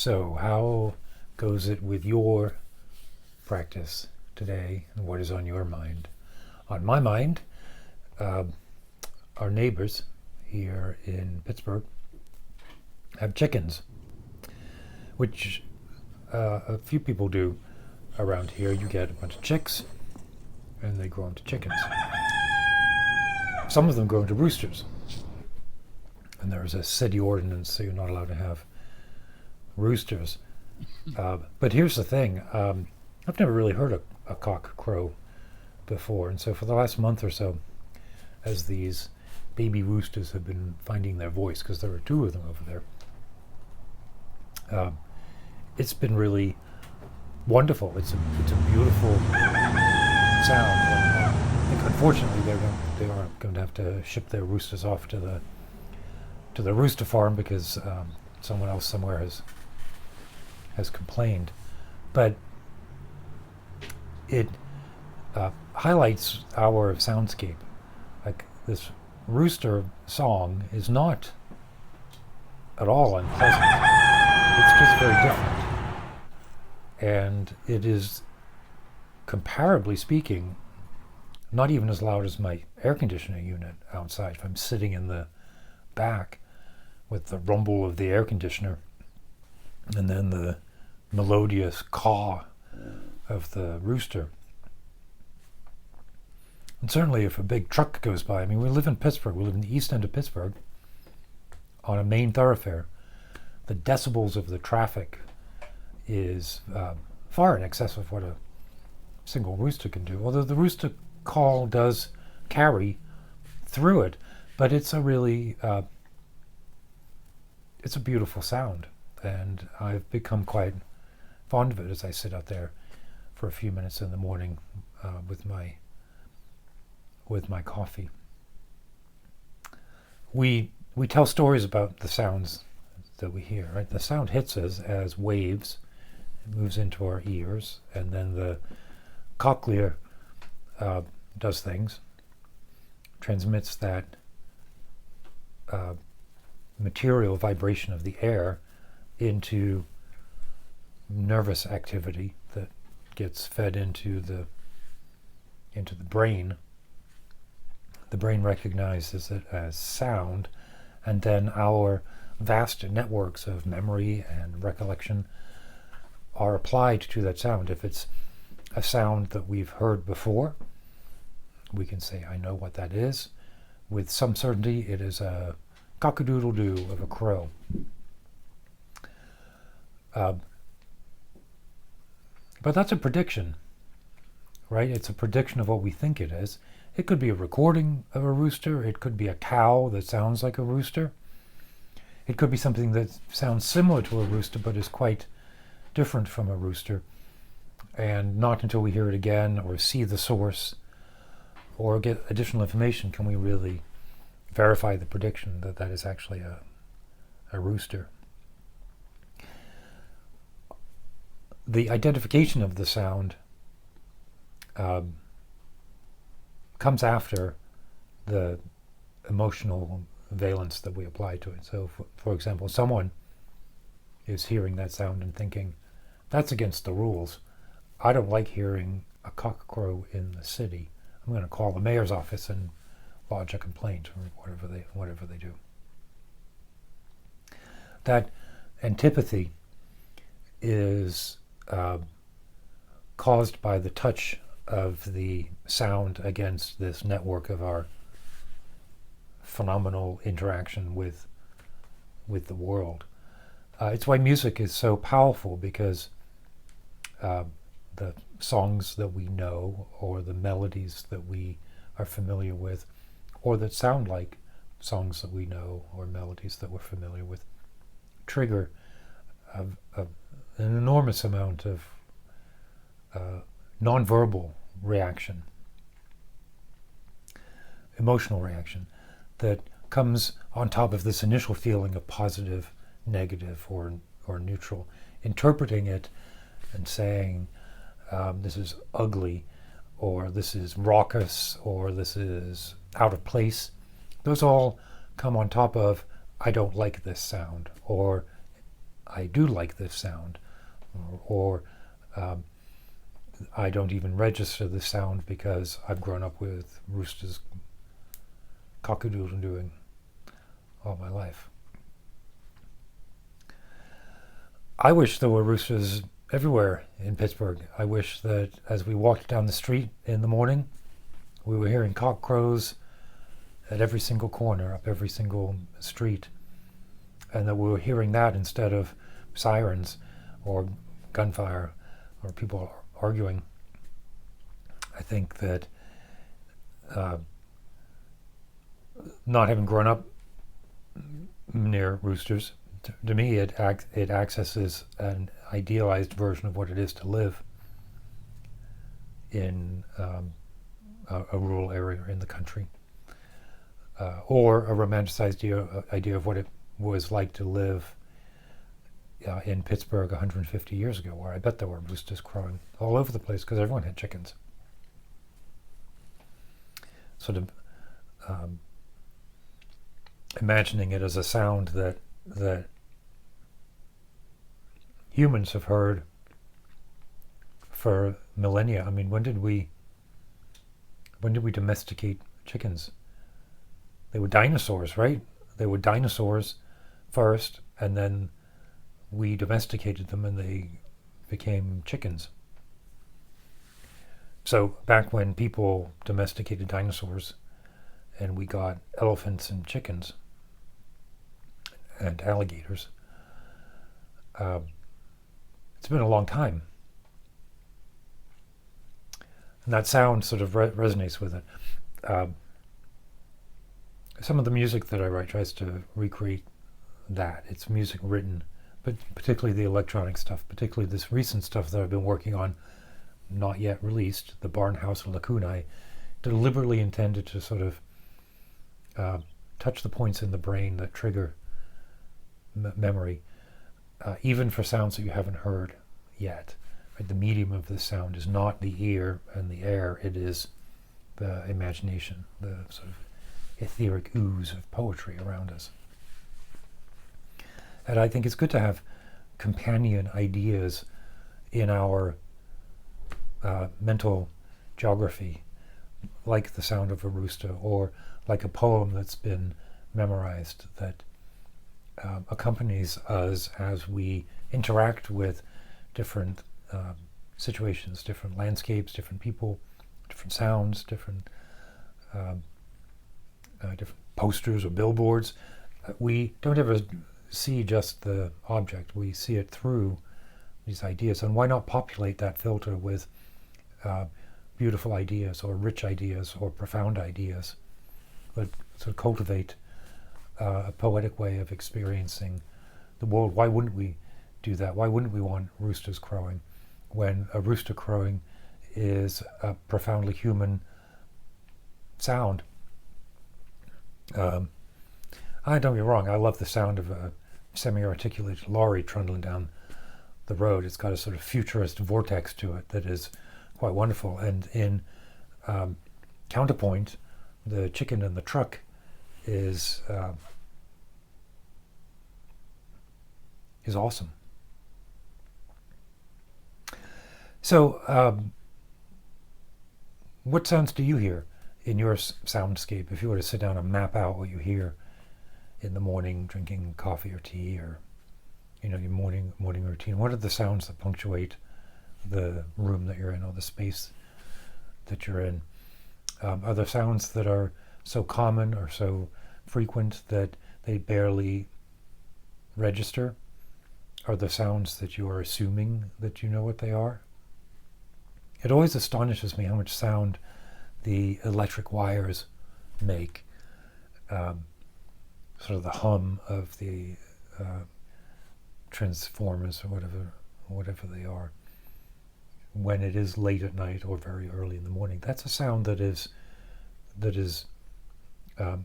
So, how goes it with your practice today, and what is on your mind? On my mind, uh, our neighbors here in Pittsburgh have chickens, which a few people do around here. You get a bunch of chicks, and they grow into chickens. Some of them grow into roosters, and there's a city ordinance, so you're not allowed to have roosters. But here's the thing. I've never really heard a cock crow before, and so for the last month or so, as these baby roosters have been finding their voice, because there are two of them over there, it's been really wonderful. It's a beautiful sound. And I think unfortunately they are going to have to ship their roosters off to the rooster farm because someone else somewhere has complained. But it highlights our soundscape. Like, this rooster song is not at all unpleasant. It's just very different. And it is, comparably speaking, not even as loud as my air conditioning unit outside. If I'm sitting in the back with the rumble of the air conditioner and then the melodious caw of the rooster. And certainly if a big truck goes by, I mean, we live in Pittsburgh, we live in the east end of Pittsburgh on a main thoroughfare. The decibels of the traffic is far in excess of what a single rooster can do. Although the rooster call does carry through it, but it's a really, it's a beautiful sound. And I've become quite fond of it as I sit out there for a few minutes in the morning with my coffee. We tell stories about the sounds that we hear, right? The sound hits us as waves. It moves into our ears, and then the cochlea does things, transmits that material vibration of the air into nervous activity that gets fed into the brain. The brain recognizes it as sound, and then our vast networks of memory and recollection are applied to that sound. If it's a sound that we've heard before, we can say, I know what that is. With some certainty, it is a cock-a-doodle-doo of a crow. But that's a prediction, right? It's a prediction of what we think it is. It could be a recording of a rooster. It could be a cow that sounds like a rooster. It could be something that sounds similar to a rooster but is quite different from a rooster. And not until we hear it again or see the source or get additional information can we really verify the prediction that that is actually a rooster. The identification of the sound comes after the emotional valence that we apply to it. So, for example, someone is hearing that sound and thinking, that's against the rules. I don't like hearing a cock crow in the city. I'm going to call the mayor's office and lodge a complaint, or whatever they do. That antipathy is caused by the touch of the sound against this network of our phenomenal interaction with the world. It's why music is so powerful, because the songs that we know, or the melodies that we are familiar with, or that sound like songs that we know or melodies that we're familiar with, trigger an enormous amount of nonverbal reaction, emotional reaction, that comes on top of this initial feeling of positive, negative, or neutral, interpreting it and saying, this is ugly, or this is raucous, or this is out of place. Those all come on top of, I don't like this sound, or I do like this sound, or um, I don't even register the sound because I've grown up with roosters cock-a-doodle-doing all my life. I wish there were roosters everywhere in Pittsburgh. I wish that as we walked down the street in the morning, we were hearing cock crows at every single corner, up every single street, and that we were hearing that instead of sirens or gunfire or people arguing. I think that not having grown up near roosters, to me it accesses an idealized version of what it is to live in a rural area in the country, or a romanticized idea of what it was like to live in Pittsburgh 150 years ago, where I bet there were roosters crowing all over the place because everyone had chickens. Sort of imagining it as a sound that humans have heard for millennia. I mean, when did we domesticate chickens? They were dinosaurs, right? They were dinosaurs first, and then we domesticated them and they became chickens. So back when people domesticated dinosaurs and we got elephants and chickens and alligators, it's been a long time. And that sound sort of resonates with it. Some of the music that I write tries to recreate that. It's music written, but particularly the electronic stuff, particularly this recent stuff that I've been working on, not yet released, the Barnhouse Lacunae, deliberately intended to sort of touch the points in the brain that trigger memory, even for sounds that you haven't heard yet. Right? The medium of the sound is not the ear and the air, it is the imagination, the sort of etheric ooze of poetry around us. And I think it's good to have companion ideas in our mental geography, like the sound of a rooster, or like a poem that's been memorized that accompanies us as we interact with different situations, different landscapes, different people, different sounds, different posters or billboards. We don't ever see just the object, we see it through these ideas. And why not populate that filter with beautiful ideas or rich ideas or profound ideas that sort of cultivate a poetic way of experiencing the world? Why wouldn't we do that? Why wouldn't we want roosters crowing when a rooster crowing is a profoundly human sound? Don't get me wrong, I love the sound of a semi-articulated lorry trundling down the road. It's got a sort of futurist vortex to it that is quite wonderful. And in counterpoint, the chicken in the truck is awesome. So, what sounds do you hear in your soundscape? If you were to sit down and map out what you hear in the morning, drinking coffee or tea, or your morning routine, what are the sounds that punctuate the room that you're in, or the space that you're in? Are there sounds that are so common or so frequent that they barely register? Are there sounds that you are assuming that you know what they are? It always astonishes me how much sound the electric wires make, sort of the hum of the transformers or whatever they are, when it is late at night or very early in the morning. That's a sound that is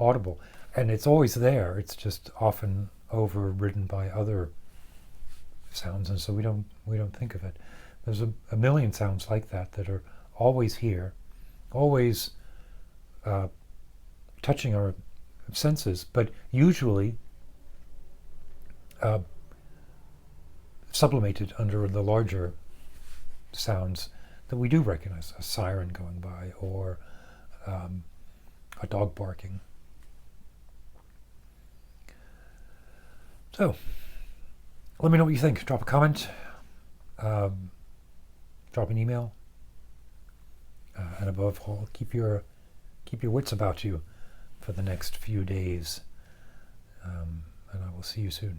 audible, and it's always there. It's just often overridden by other sounds, and so we don't think of it. There's a million sounds like that are always here, always touching our senses, but usually sublimated under the larger sounds that we do recognize, a siren going by or a dog barking. So, let me know what you think. Drop a comment, drop an email, and above all, keep your wits about you for the next few days. And I will see you soon.